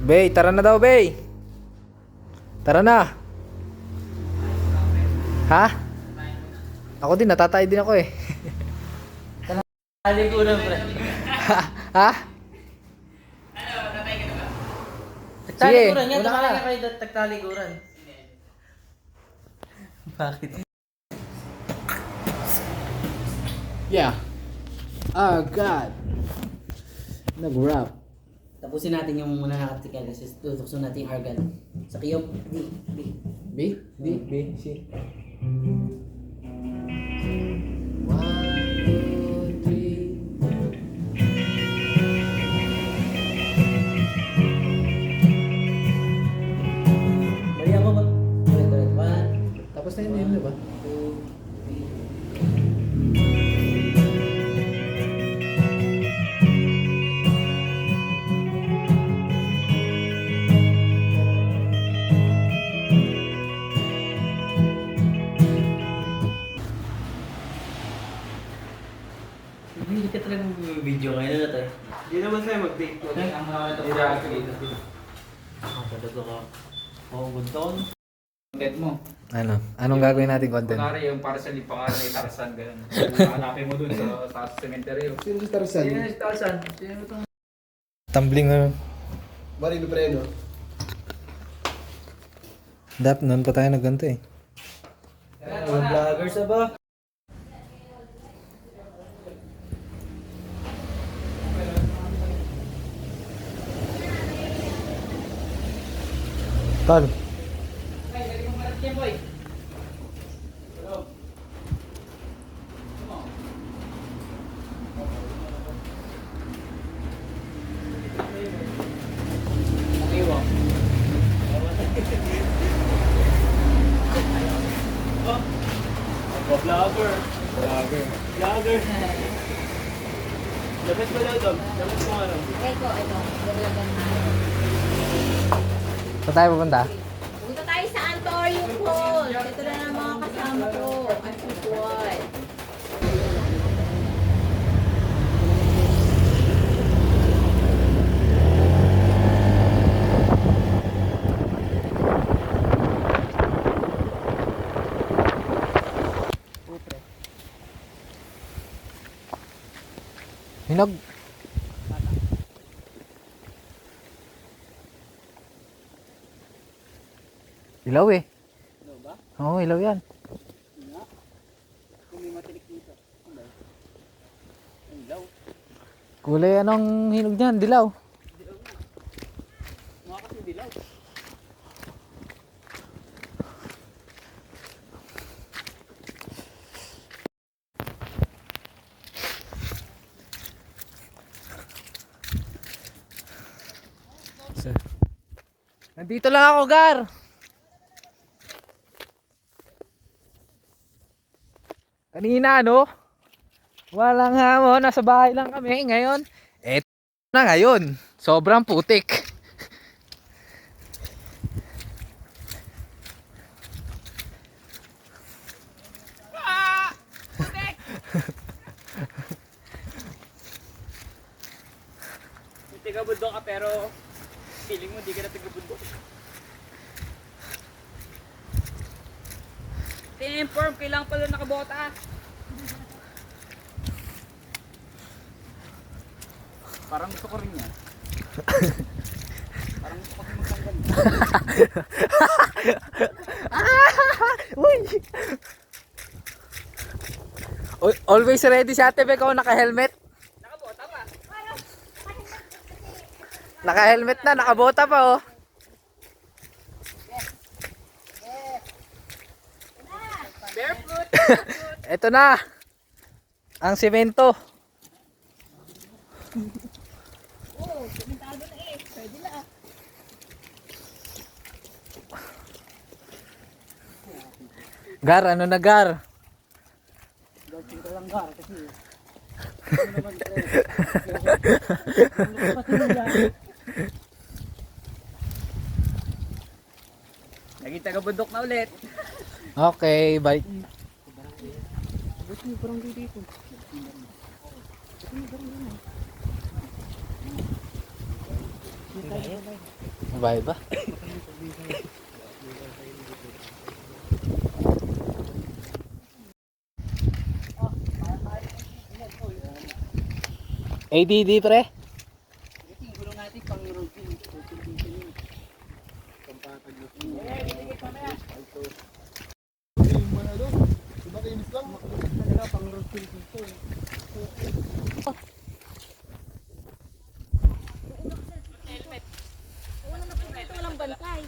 Bey, tara na daw, Bey. Tara na. Ha? Ako din, natatay din ako eh. Talikuran, pre. Ha? Talikuran yan, una ka na. tumakaya kayo tagtalikuran. Bakit? Yeah. Oh God. Nag-rap. Tapusin natin yung muna nakatikan kasi tutukso natin yung argan. Sa kiyop, D. B? D? B? C? 1, 2, 3. Bali ako ba? Ulit. 1, Tapos na yun, di ba? 2, 3. Hindi ka talaga mag-video ngayon na tayo. Hindi naman tayo mag-bake. Ang mga ito dito. Talaga ka. Oo, good doon. Content mo. Ano? Anong gagawin natin content? Kunwari yung para sa lipangan ni Tarzan, gano'n. So, hanapin mo dun sa cemetery. Sino si Tarzan? Sino si Tarzan? Sino itong... Tumbling ano? Marino Preno. Dap, noon pa tayo nagganto eh. Vloggers na ba? Tol. Vlogger. Vlogger. Dapat ba daw, Dom? Dapat mo ano? Ito. Gaglagan na. Saan tayo pupunta? Punta tayo sa Antorium Hall. Ito na ang mga kasama ko. Ang support. Hinog. Ilaw eh. Ilaw ba? Oo, ilaw yan. Kung may matirik dito. Ang ilaw. Kulay anong hinog niyan? Dilaw. Mga kasi dilaw. Nandito lang ako, Gar. Kanina, no? Walang hamon. Nasa bahay lang kami. Ngayon, eto na ngayon. Sobrang putik. May tigabundok ka pero feeling mo di ka na tigabundok. Tin-inform, kailangan pala nakabota. Parang gusto ko rin yan. Parang gusto ko rin magtanggal. Uy! Always ready si Ate Beko, naka-helmet. Nakabota pa. Naka-helmet na, nakabota pa oh. Barefoot. Ito na. Ang semento. Oh, pintado na eh. Pwede na. Gar, ano na Gar? Gawin ko lang gar kasi. Naging taga-bundok na ulit. Okay, bye. Ba't may barangay dito? Bye ba? ADD pre? Gulong natin pang road trip. Ito walang bantay.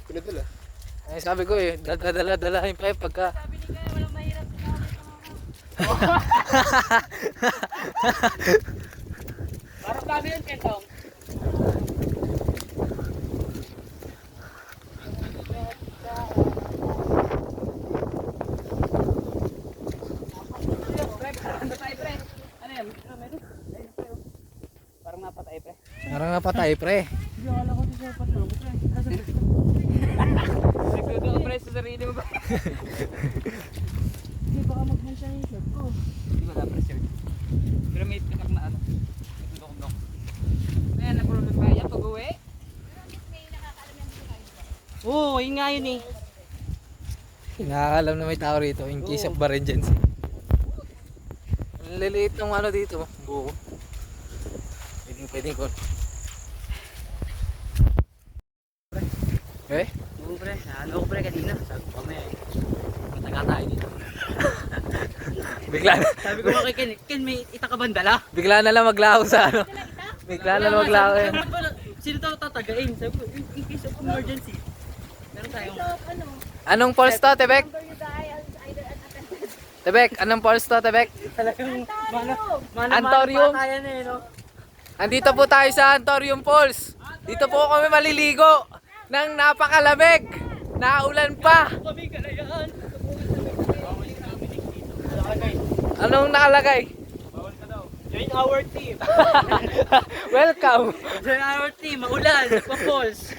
Pinadala. Ay, sabi ko eh, dala-dala-dalahin pa yung pagka... Sabi ni Kaya walang mahirap sa Parang dami yun, Kentong. Ano tayo, pre? Ano yan? Meron? Parang napatay, pre. Parang napatay pre. Hindi, akala ko di siya patulog, pre. Nagdudo ka, pre, sa sarili mo ba? Hindi, baka mag-mansya yung shirt ko. Hindi wala, pre, shirt. Pero may pinak na ano. Nagdudok-dok. Ayan, napulog pa. Yan, pag-uwi. Oo, yun nga yun eh. Nakakalam na may tao rito in case of emergency. Ang liliit ng ano dito, buko. Pwedeng ko. Eh? Oo pre, ano ko pre kanina. Sabi ko kami, mataga tayo dito. Bigla na, Sabi ko kay Ken, may ita ka bang dala? bigla na lang maglaho sa ano. Bigla na lang maglaho eh. Sino daw tatagain? Sabi ko, in case of emergency. Meron tayong... ano? Anong falls to, Tebek? Number you dial is either unattended. Tebek, anong falls to, Tebek? Talagang Antorium. patayan eh, no? Andito po tayo sa Antorium Falls. Dito po kami maliligo ng napakalamig. Naulan pa. Kami kalayaan. Anong nakalagay? Join our team. Welcome. Join our team. Maulan. Pa-falls.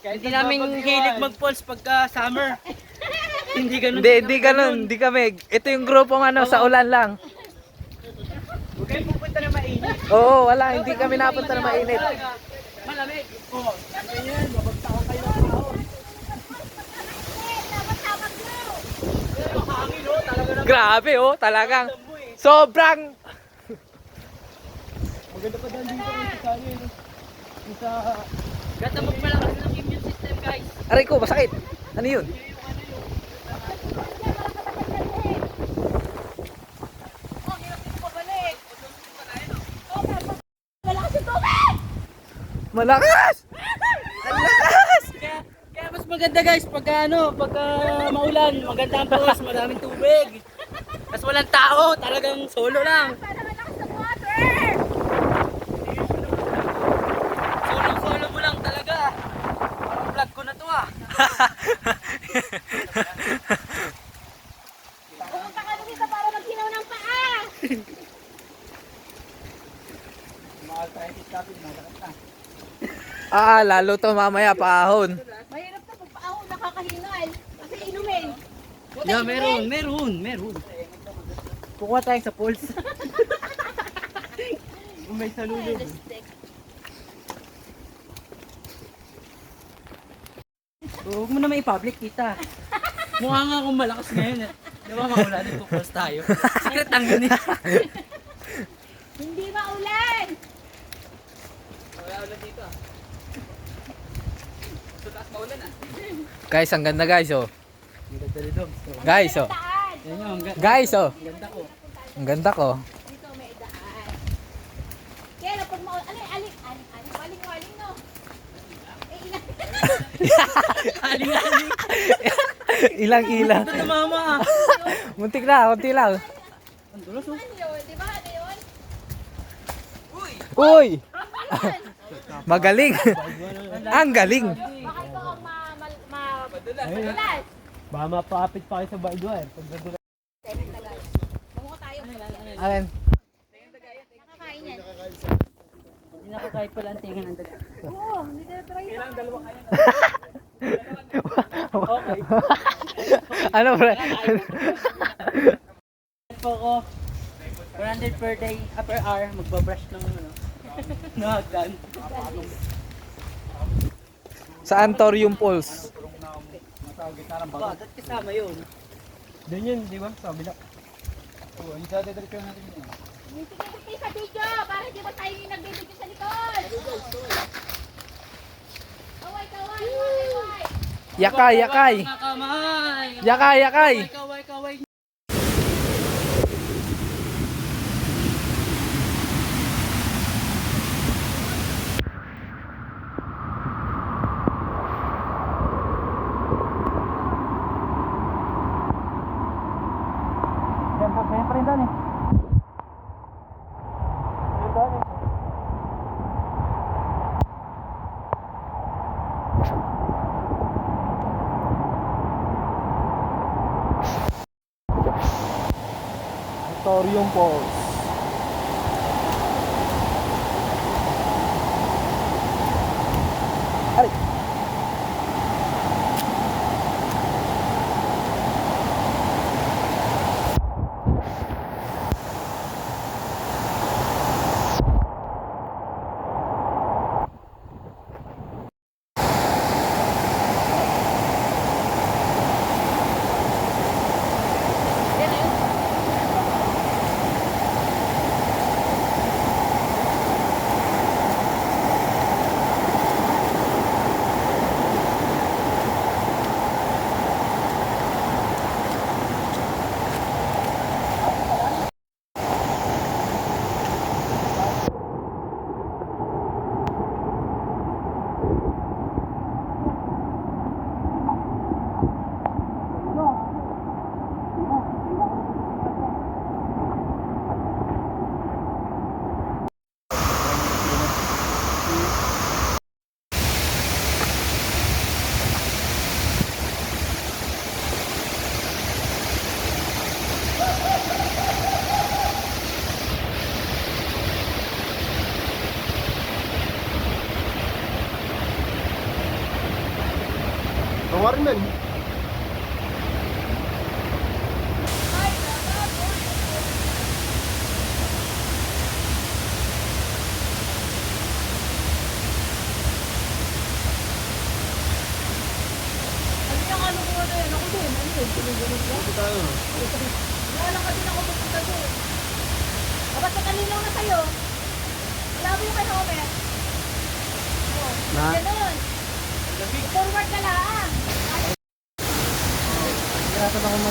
Hindi namin hilig mag-falls pagka summer. Hindi ganun. Hindi ganun. Hindi kami. Ito yung grupong ano, sa ulan lang. Huwag kayong pupunta na mainit. Oo, wala. Hindi kami napunta na mainit. Malamig. Oo. Ganyan. Babagsakan kayo ng tao. Makahangin oh. Talaga naman. Grabe oh, talagang sobrang. Maganda pa dyan dito kung sa ano yun. Sa... Gata magpalakas ng immune system guys. Aray ko, masakit. Ano yun? Oh, hirap dito pabalik. Malakas yung tubig! Malakas! Ang lakas! Kaya mas maganda guys pagka ano, pagka maulan, maganda ang post, maraming tubig. Tapos walang tao, talagang solo lang. Para malakas ng water! Solo mo lang talaga. Parang vlog ko na to ah. Pumunta ka na dito para maghinaw ng paa! Mahal tayo si Kapit, malakas na. Lalo to mamaya paahon. Mahirap na pag paahon nakakahingal. Kasi inumin. Yeah, meron. Kukuha tayo sa pulse. Kung may salulog. Huwag mo na may public kita. Mukha nga akong malakas ngayon eh. Di ba maulan ito pulse tayo? Secret ang yun eh. Hindi maulan! Wala ulan dito ah. Sa taas maulan ah. Guys, ang ganda guys oh. Ang ganda dito. Guys oh. Daan! Yan yung Guys oh. ganda ko. Ang ganda ko. Dito may daan. Kaya pag maulan, aling, waling no? Eh, ilan? Aling-aling. Ilang-ilang. Ito na mama ah. Muntik na, konti lang. Ang dulas oh. Ano yun? Di ba? Ano yun? Uy! Magaling. Ang galing. Baka ikaw ang madulas. Baka mapapit pa kayo sa baldwar. Pag nadulas. Bango tayo. Alin? Nakakain yan. Hindi nakakain pala ang tinga ng daga. Oo, hindi ka na-try yun. Okay. Ano pre? Po ko 400 per day, per hour, magbabrush ng ano, no hagdan. Sa Antorium Falls. Bakit kasama yun? Doon yun, di ba? Sa kabila. Oo, yung sa dediretso natin yun. Tingin sa video para di ba tayo yung nagbibigyo sa likod. Kaway, kaway, kaway, kaway. Yakay, yakay. Kamay! Yakay, yakay. Kaway, kaway. Kaya pa rin doon eh. Antorium Falls. Aray. Tawarin man. Ano yung ano ko na yan? Ako din. Ano yun? Pinagulog ko? Ito tayo. Wala lang kasi ako pupunta doon. Dapat sa kanino na sa'yo. Wala mo yung kay Homer. Oh, Na? ganun. Forward ka lang. Kaya ka ako